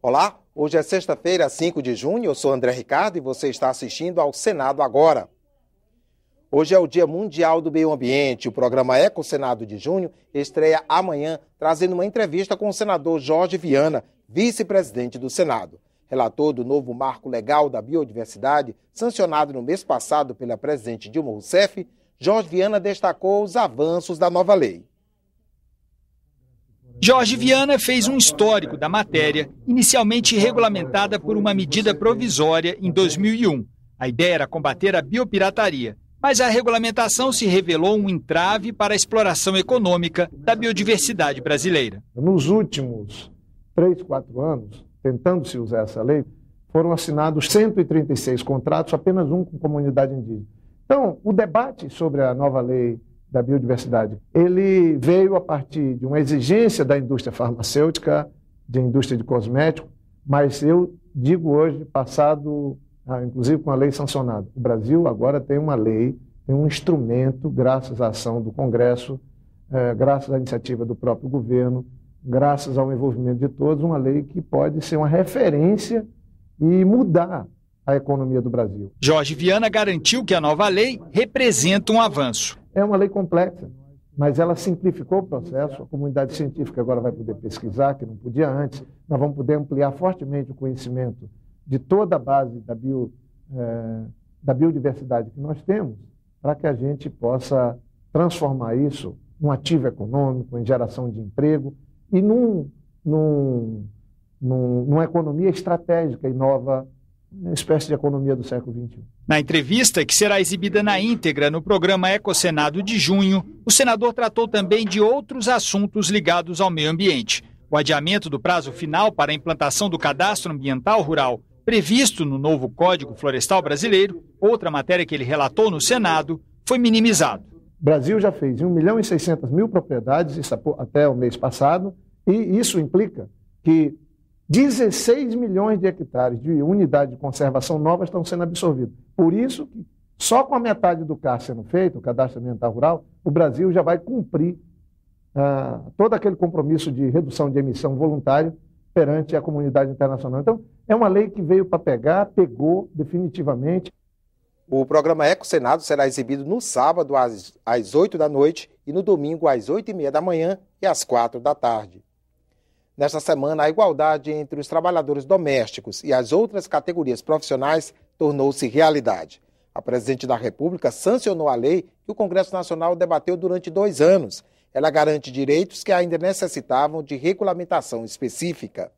Olá, hoje é sexta-feira, 5 de junho, eu sou André Ricardo e você está assistindo ao Senado Agora. Hoje é o Dia Mundial do Meio Ambiente. O programa Eco Senado de Junho estreia amanhã, trazendo uma entrevista com o senador Jorge Viana, vice-presidente do Senado. Relator do novo marco legal da biodiversidade, sancionado no mês passado pela presidente Dilma Rousseff, Jorge Viana destacou os avanços da nova lei. Jorge Viana fez um histórico da matéria, inicialmente regulamentada por uma medida provisória em 2001. A ideia era combater a biopirataria, mas a regulamentação se revelou um entrave para a exploração econômica da biodiversidade brasileira. Nos últimos 3, 4 anos, tentando-se usar essa lei, foram assinados 136 contratos, apenas um com comunidade indígena. Então, o debate sobre a nova lei da biodiversidade, ele veio a partir de uma exigência da indústria farmacêutica, da indústria de cosméticos, mas eu digo hoje, passado, inclusive com a lei sancionada, o Brasil agora tem uma lei, tem um instrumento, graças à ação do Congresso, graças à iniciativa do próprio governo, graças ao envolvimento de todos, uma lei que pode ser uma referência e mudar a economia do Brasil. Jorge Viana garantiu que a nova lei representa um avanço. É uma lei complexa, mas ela simplificou o processo. A comunidade científica agora vai poder pesquisar, que não podia antes. Nós vamos poder ampliar fortemente o conhecimento de toda a base da biodiversidade que nós temos, para que a gente possa transformar isso num ativo econômico, em geração de emprego e numa economia estratégica e nova, uma espécie de economia do século XXI. Na entrevista, que será exibida na íntegra no programa Eco Senado de junho, o senador tratou também de outros assuntos ligados ao meio ambiente. O adiamento do prazo final para a implantação do Cadastro Ambiental Rural, previsto no novo Código Florestal Brasileiro, outra matéria que ele relatou no Senado, foi minimizado. O Brasil já fez 1.600.000 propriedades, isso até o mês passado, e isso implica que 16 milhões de hectares de unidade de conservação novas estão sendo absorvidos. Por isso, só com a metade do CAR sendo feito, o Cadastro Ambiental Rural, o Brasil já vai cumprir todo aquele compromisso de redução de emissão voluntário perante a comunidade internacional. Então, é uma lei que veio para pegar, pegou definitivamente. O programa Eco Senado será exibido no sábado às 8 da noite e no domingo às 8h30 da manhã e às 4 da tarde. Nesta semana, a igualdade entre os trabalhadores domésticos e as outras categorias profissionais tornou-se realidade. A presidente da República sancionou a lei que o Congresso Nacional debateu durante 2 anos. Ela garante direitos que ainda necessitavam de regulamentação específica.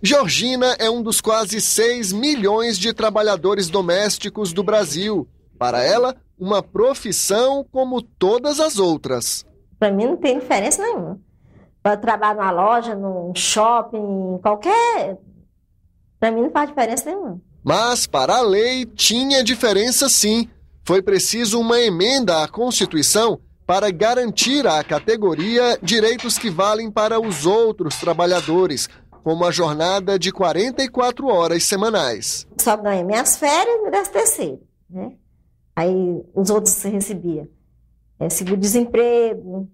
Georgina é um dos quase 6 milhões de trabalhadores domésticos do Brasil. Para ela, uma profissão como todas as outras. Para mim não tem diferença nenhuma. Para trabalhar numa loja, num shopping, qualquer... Para mim não faz diferença nenhuma. Mas para a lei tinha diferença sim. Foi preciso uma emenda à Constituição para garantir à categoria direitos que valem para os outros trabalhadores, como a jornada de 44 horas semanais. Só ganha minhas férias e 13º, né? Aí os outros você recebia seguro-desemprego,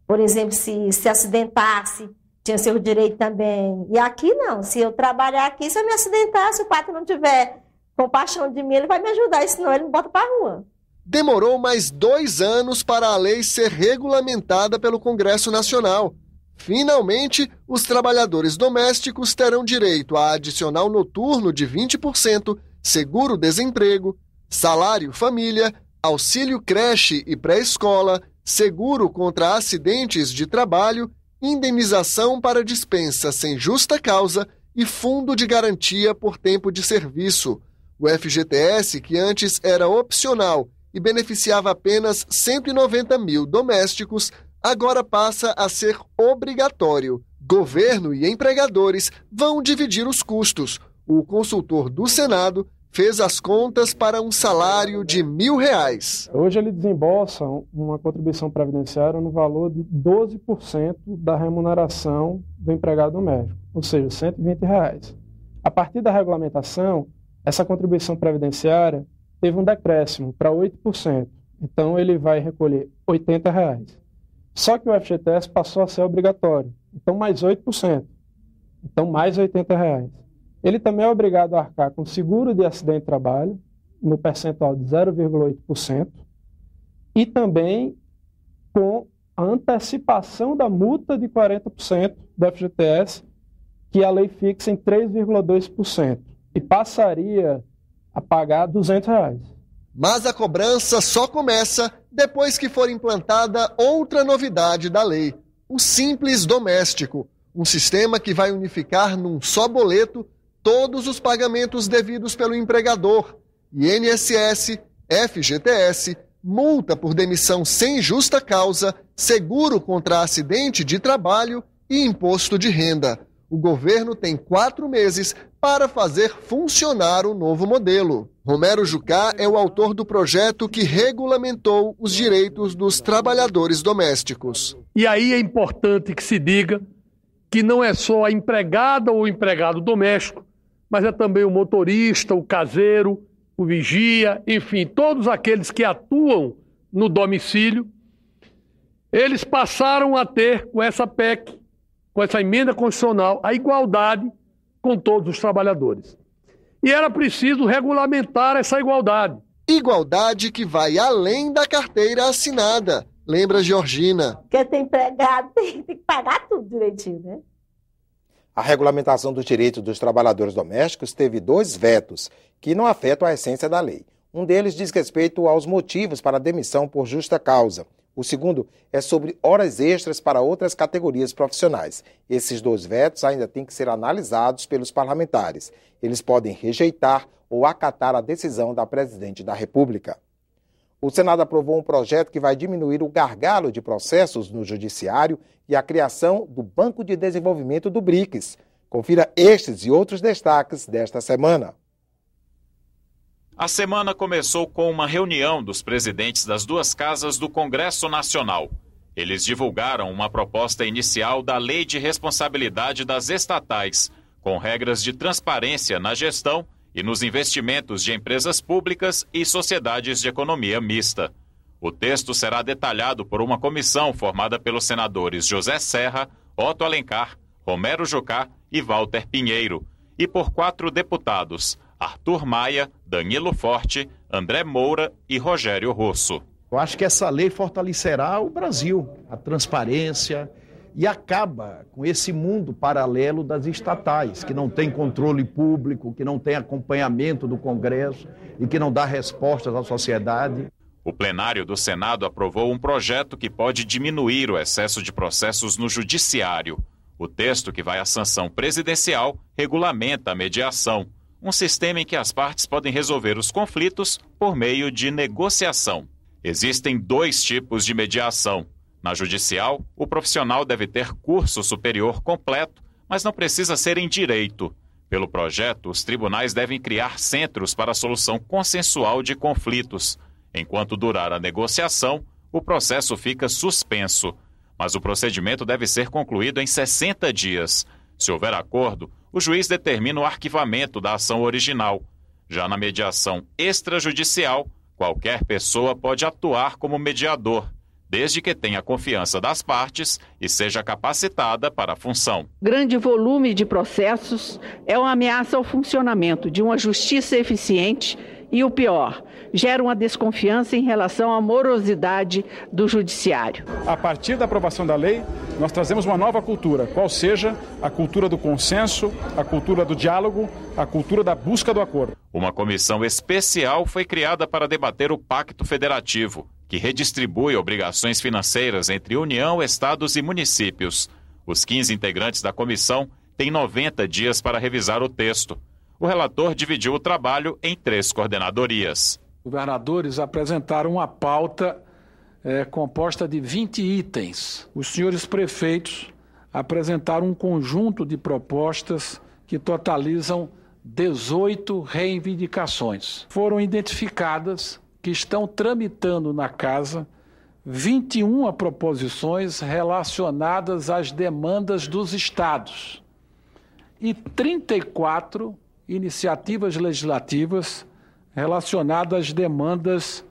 por exemplo, se acidentasse, tinha seu direito também. E aqui não, se eu trabalhar aqui, se eu me acidentar, se o patrão não tiver compaixão de mim, ele vai me ajudar, senão ele me bota para a rua. Demorou mais 2 anos para a lei ser regulamentada pelo Congresso Nacional. Finalmente, os trabalhadores domésticos terão direito a adicional noturno de 20%, seguro-desemprego, salário família, auxílio creche e pré-escola, seguro contra acidentes de trabalho, indenização para dispensa sem justa causa e fundo de garantia por tempo de serviço. O FGTS, que antes era opcional e beneficiava apenas 190 mil domésticos, agora passa a ser obrigatório. Governo e empregadores vão dividir os custos. O consultor do Senado fez as contas para um salário de R$1.000. Hoje ele desembolsa uma contribuição previdenciária no valor de 12% da remuneração do empregado doméstico, ou seja, R$120. A partir da regulamentação, essa contribuição previdenciária teve um decréscimo para 8%. Então ele vai recolher R$80. Só que o FGTS passou a ser obrigatório. Então, mais 8%. Então, mais R$ 80. Ele também é obrigado a arcar com seguro de acidente de trabalho, no percentual de 0,8%, e também com a antecipação da multa de 40% do FGTS, que a lei fixa em 3,2%, e passaria a pagar R$ 200. Mas a cobrança só começa depois que for implantada outra novidade da lei, o Simples Doméstico, um sistema que vai unificar num só boleto todos os pagamentos devidos pelo empregador, INSS, FGTS, multa por demissão sem justa causa, seguro contra acidente de trabalho e imposto de renda. O governo tem 4 meses para fazer funcionar o novo modelo. Romero Jucá é o autor do projeto que regulamentou os direitos dos trabalhadores domésticos. E aí é importante que se diga que não é só a empregada ou o empregado doméstico, mas é também o motorista, o caseiro, o vigia, enfim, todos aqueles que atuam no domicílio. Eles passaram a ter, com essa PEC, com essa emenda constitucional, a igualdade com todos os trabalhadores. E era preciso regulamentar essa igualdade. Igualdade que vai além da carteira assinada, lembra Georgina. Porque tem empregado, tem que pagar tudo direitinho, né? A regulamentação dos direitos dos trabalhadores domésticos teve 2 vetos, que não afetam a essência da lei. Um deles diz respeito aos motivos para a demissão por justa causa. O segundo é sobre horas extras para outras categorias profissionais. Esses 2 vetos ainda têm que ser analisados pelos parlamentares. Eles podem rejeitar ou acatar a decisão da Presidente da República. O Senado aprovou um projeto que vai diminuir o gargalo de processos no Judiciário e a criação do Banco de Desenvolvimento do BRICS. Confira estes e outros destaques desta semana. A semana começou com uma reunião dos presidentes das 2 casas do Congresso Nacional. Eles divulgaram uma proposta inicial da Lei de Responsabilidade das Estatais, com regras de transparência na gestão e nos investimentos de empresas públicas e sociedades de economia mista. O texto será detalhado por uma comissão formada pelos senadores José Serra, Otto Alencar, Romero Jucá e Walter Pinheiro, e por 4 deputados, Arthur Maia, Danilo Forte, André Moura e Rogério Rosso. Eu acho que essa lei fortalecerá o Brasil, a transparência, e acaba com esse mundo paralelo das estatais, que não tem controle público, que não tem acompanhamento do Congresso e que não dá respostas à sociedade. O plenário do Senado aprovou um projeto que pode diminuir o excesso de processos no Judiciário. O texto, que vai à sanção presidencial, regulamenta a mediação, um sistema em que as partes podem resolver os conflitos por meio de negociação. Existem 2 tipos de mediação. Na judicial, o profissional deve ter curso superior completo, mas não precisa ser em direito. Pelo projeto, os tribunais devem criar centros para a solução consensual de conflitos. Enquanto durar a negociação, o processo fica suspenso. Mas o procedimento deve ser concluído em 60 dias. Se houver acordo, o juiz determina o arquivamento da ação original. Já na mediação extrajudicial, qualquer pessoa pode atuar como mediador, desde que tenha confiança das partes e seja capacitada para a função. Grande volume de processos é uma ameaça ao funcionamento de uma justiça eficiente e, o pior, gera uma desconfiança em relação à morosidade do judiciário. A partir da aprovação da lei, nós trazemos uma nova cultura, qual seja a cultura do consenso, a cultura do diálogo, a cultura da busca do acordo. Uma comissão especial foi criada para debater o Pacto Federativo, que redistribui obrigações financeiras entre União, estados e municípios. Os 15 integrantes da comissão têm 90 dias para revisar o texto. O relator dividiu o trabalho em 3 coordenadorias. Os governadores apresentaram uma pauta composta de 20 itens. Os senhores prefeitos apresentaram um conjunto de propostas que totalizam 18 reivindicações. Foram identificadas que estão tramitando na Casa 21 proposições relacionadas às demandas dos estados e 34 iniciativas legislativas relacionadas às demandas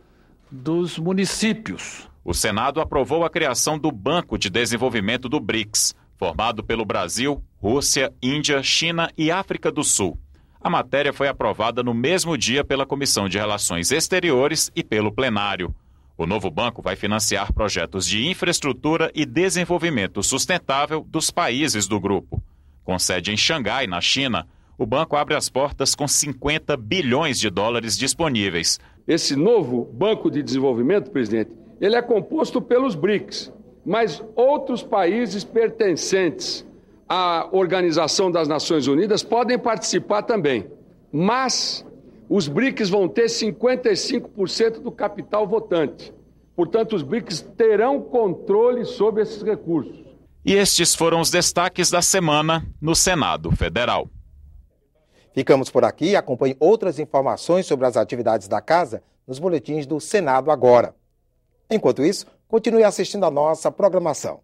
dos municípios. O Senado aprovou a criação do Banco de Desenvolvimento do BRICS, formado pelo Brasil, Rússia, Índia, China e África do Sul. A matéria foi aprovada no mesmo dia pela Comissão de Relações Exteriores e pelo plenário. O novo banco vai financiar projetos de infraestrutura e desenvolvimento sustentável dos países do grupo. Com sede em Xangai, na China, o banco abre as portas com 50 bilhões de dólares disponíveis. Esse novo Banco de Desenvolvimento, presidente, ele é composto pelos BRICS, mas outros países pertencentes à Organização das Nações Unidas podem participar também. Mas os BRICS vão ter 55% do capital votante. Portanto, os BRICS terão controle sobre esses recursos. E estes foram os destaques da semana no Senado Federal. Ficamos por aqui e acompanhe outras informações sobre as atividades da Casa nos boletins do Senado Agora. Enquanto isso, continue assistindo a nossa programação.